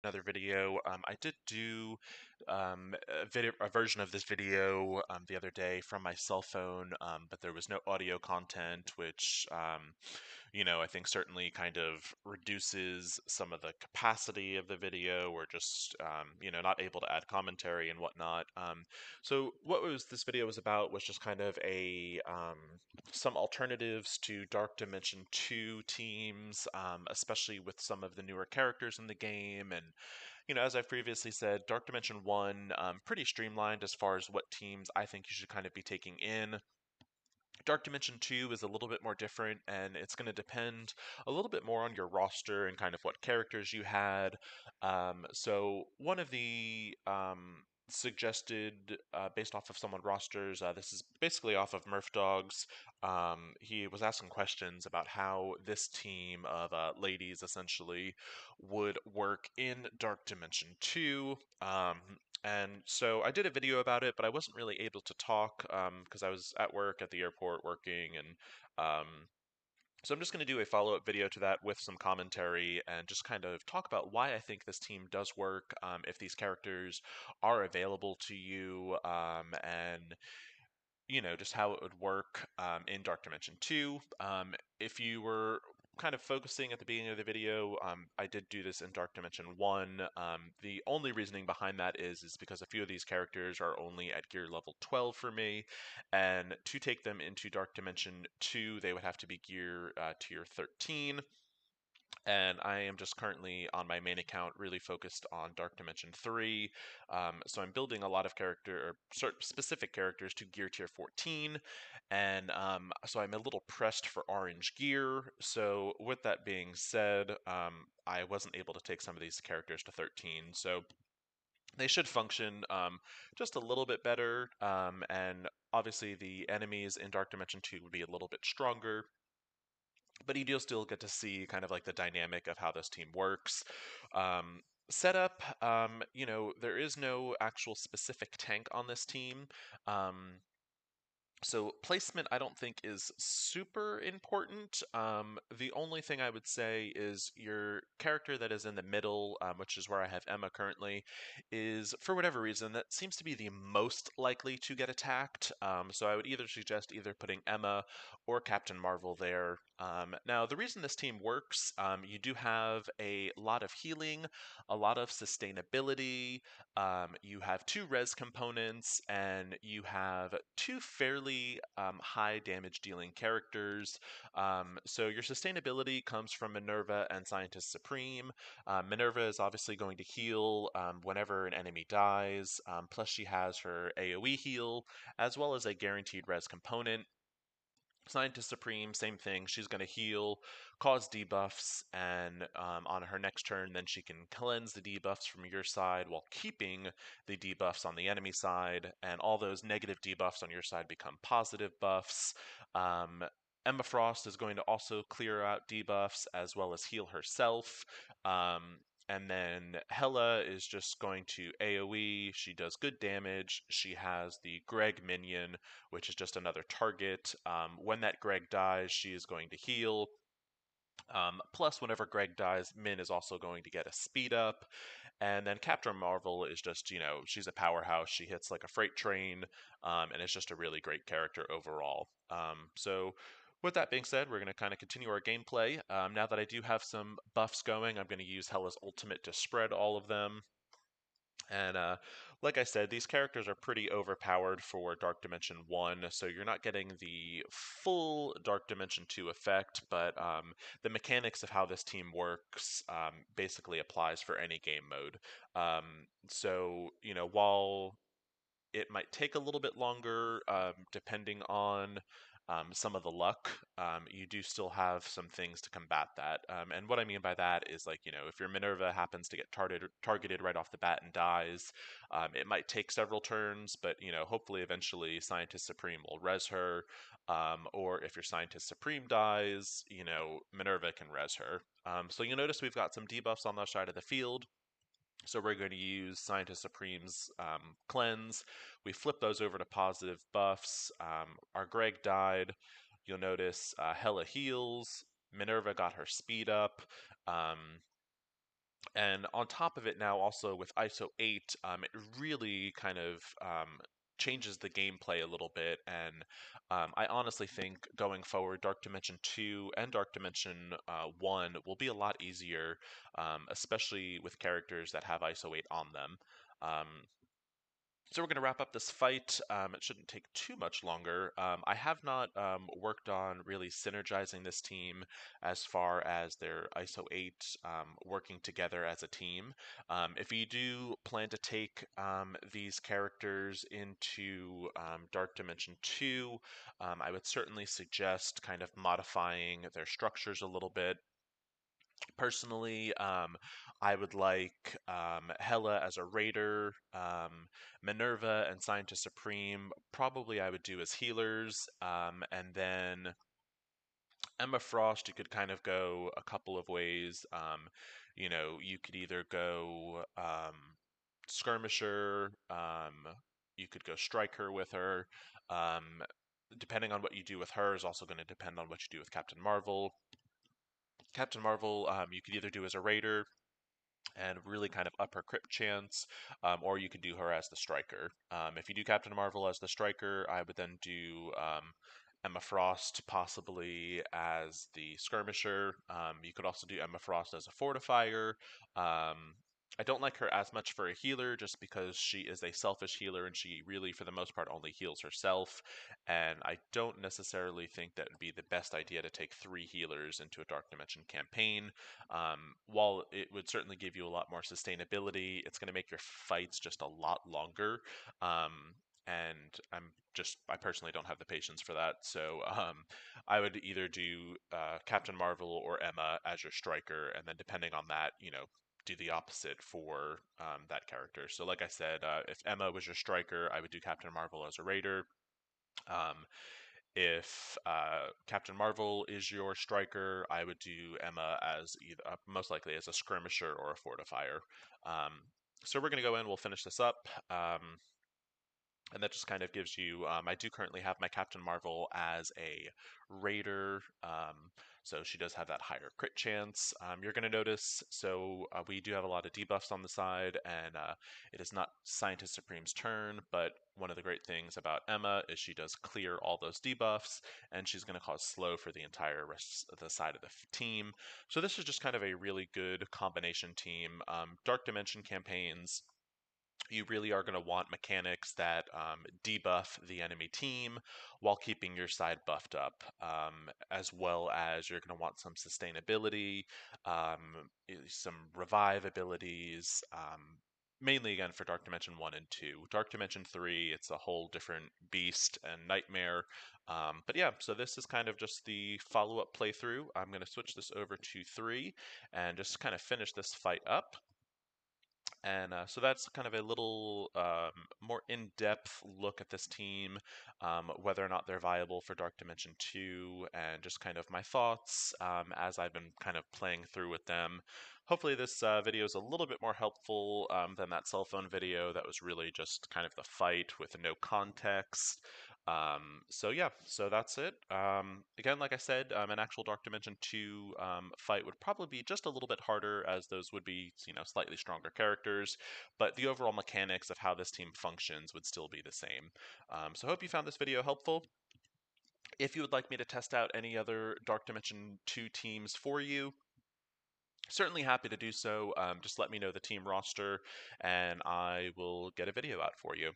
Another video. I did do a version of this video the other day from my cell phone, but there was no audio content, which I think certainly kind of reduces some of the capacity of the video, or just not able to add commentary and whatnot. So what was this video was about was just kind of a some alternatives to Dark Dimension 2 teams, especially with some of the newer characters in the game. And as I've previously said, Dark Dimension 1, pretty streamlined as far as what teams I think you should kind of be taking in. Dark Dimension 2 is a little bit more different, and it's going to depend a little bit more on your roster and kind of what characters you had. So, one of the suggested, based off of someone rosters, this is basically off of Murph Dogs. He was asking questions about how this team of ladies essentially would work in Dark Dimension 2. And so I did a video about it, but I wasn't really able to talk because I was at work at the airport working. And so I'm just going to do a follow-up video to that with some commentary and just kind of talk about why I think this team does work, if these characters are available to you, and just how it would work in Dark Dimension 2. If you were kind of focusing at the beginning of the video, I did do this in Dark Dimension 1. The only reasoning behind that is because a few of these characters are only at gear level 12 for me, and to take them into Dark Dimension 2, they would have to be gear tier 13. And I am just currently on my main account really focused on Dark Dimension 3. So I'm building a lot of specific characters to gear tier 14, and so I'm a little pressed for orange gear. So with that being said, I wasn't able to take some of these characters to 13. So they should function just a little bit better, and obviously the enemies in Dark Dimension 2 would be a little bit stronger, but you do still get to see kind of like the dynamic of how this team works. Setup, there is no actual specific tank on this team. So placement, I don't think is super important. The only thing I would say is your character that is in the middle, which is where I have Emma currently, is for whatever reason that seems to be the most likely to get attacked. So I would either suggest either putting Emma or Captain Marvel there. Now the reason this team works, you do have a lot of healing, a lot of sustainability. You have two res components, and you have two fairly high damage dealing characters. So your sustainability comes from Minerva and Scientist Supreme. Minerva is obviously going to heal whenever an enemy dies, plus she has her AoE heal, as well as a guaranteed res component. Scientist Supreme, same thing. She's going to heal, cause debuffs, and on her next turn, then she can cleanse the debuffs from your side while keeping the debuffs on the enemy side, and all those negative debuffs on your side become positive buffs. Um, Emma Frost is going to also clear out debuffs as well as heal herself. And then Hela is just going to AoE. She does good damage. She has the Greg minion, which is just another target. When that Greg dies, she is going to heal. Plus, whenever Greg dies, Minn is also going to get a speed up. And then Captain Marvel is just, she's a powerhouse. She hits like a freight train, and it's just a really great character overall. So, with that being said, we're going to kind of continue our gameplay. Now that I do have some buffs going, I'm going to use Hela's ultimate to spread all of them. And like I said, these characters are pretty overpowered for Dark Dimension 1, so you're not getting the full Dark Dimension 2 effect, but the mechanics of how this team works basically applies for any game mode. So, while it might take a little bit longer, depending on some of the luck. You do still have some things to combat that. And what I mean by that is, like, if your Minerva happens to get targeted right off the bat and dies, it might take several turns, but, hopefully eventually Scientist Supreme will res her. Or if your Scientist Supreme dies, Minerva can res her. So you'll notice we've got some debuffs on the side of the field. So we're going to use Scientist Supreme's cleanse. We flip those over to positive buffs. Our Greg died. You'll notice Hela heals. Minerva got her speed up. Um, And on top of it now, also with ISO 8, it really kind of changes the gameplay a little bit. And I honestly think going forward, Dark Dimension 2 and Dark Dimension 1 will be a lot easier, especially with characters that have ISO 8 on them. Um, so we're going to wrap up this fight. It shouldn't take too much longer. I have not worked on really synergizing this team as far as their ISO 8 working together as a team. If you do plan to take these characters into Dark Dimension 2, I would certainly suggest kind of modifying their structures a little bit. Personally, I would like Hela as a raider, Minerva and Scientist Supreme. Probably I would do as healers, and then Emma Frost. You could kind of go a couple of ways. You could either go skirmisher. You could go striker with her. Um, Depending on what you do with her is also going to depend on what you do with Captain Marvel. Captain Marvel, you could either do as a raider and really kind of up her crit chance, or you could do her as the striker. If you do Captain Marvel as the striker, I would then do Emma Frost possibly as the skirmisher. You could also do Emma Frost as a fortifier. Um, I don't like her as much for a healer just because she is a selfish healer and she really, for the most part, only heals herself. And I don't necessarily think that would be the best idea to take 3 healers into a Dark Dimension campaign. While it would certainly give you a lot more sustainability, it's going to make your fights just a lot longer. Um, and I personally don't have the patience for that. So I would either do Captain Marvel or Emma as your striker, and then depending on that, do the opposite for that character. So, like I said, if Emma was your striker, I would do Captain Marvel as a raider. Um, if Captain Marvel is your striker, I would do Emma as either most likely as a skirmisher or a fortifier. Um, so we're going to go in. We'll finish this up. And that just kind of gives you. I do currently have my Captain Marvel as a raider, so she does have that higher crit chance. You're going to notice, so we do have a lot of debuffs on the side, and it is not Scientist Supreme's turn, but one of the great things about Emma is she does clear all those debuffs, and she's going to cause slow for the entire rest of the side of the team. So this is just kind of a really good combination team. Dark Dimension campaigns, you really are going to want mechanics that debuff the enemy team while keeping your side buffed up, as well as you're going to want some sustainability, some revive abilities. Mainly again for Dark Dimension 1 and 2. Dark Dimension 3, it's a whole different beast and nightmare. But yeah, so this is kind of just the follow up playthrough. I'm going to switch this over to 3 and just kind of finish this fight up. And so that's kind of a little more in depth look at this team, whether or not they're viable for Dark Dimension 2, and just kind of my thoughts as I've been kind of playing through with them. Hopefully, this video is a little bit more helpful than that cell phone video that was really just kind of the fight with no context. So yeah, so that's it. Again, like I said, an actual Dark Dimension 2 fight would probably be just a little bit harder as those would be, slightly stronger characters, but the overall mechanics of how this team functions would still be the same. So I hope you found this video helpful. If you would like me to test out any other Dark Dimension 2 teams for you, certainly happy to do so. Just let me know the team roster and I will get a video out for you.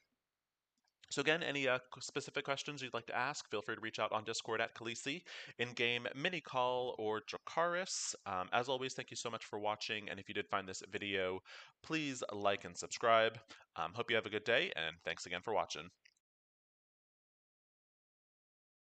So again, any specific questions you'd like to ask, feel free to reach out on Discord at Khaleesi, in-game Minicall, or Dracaris. As always, thank you so much for watching, and if you did find this video, please like and subscribe. Hope you have a good day, and thanks again for watching.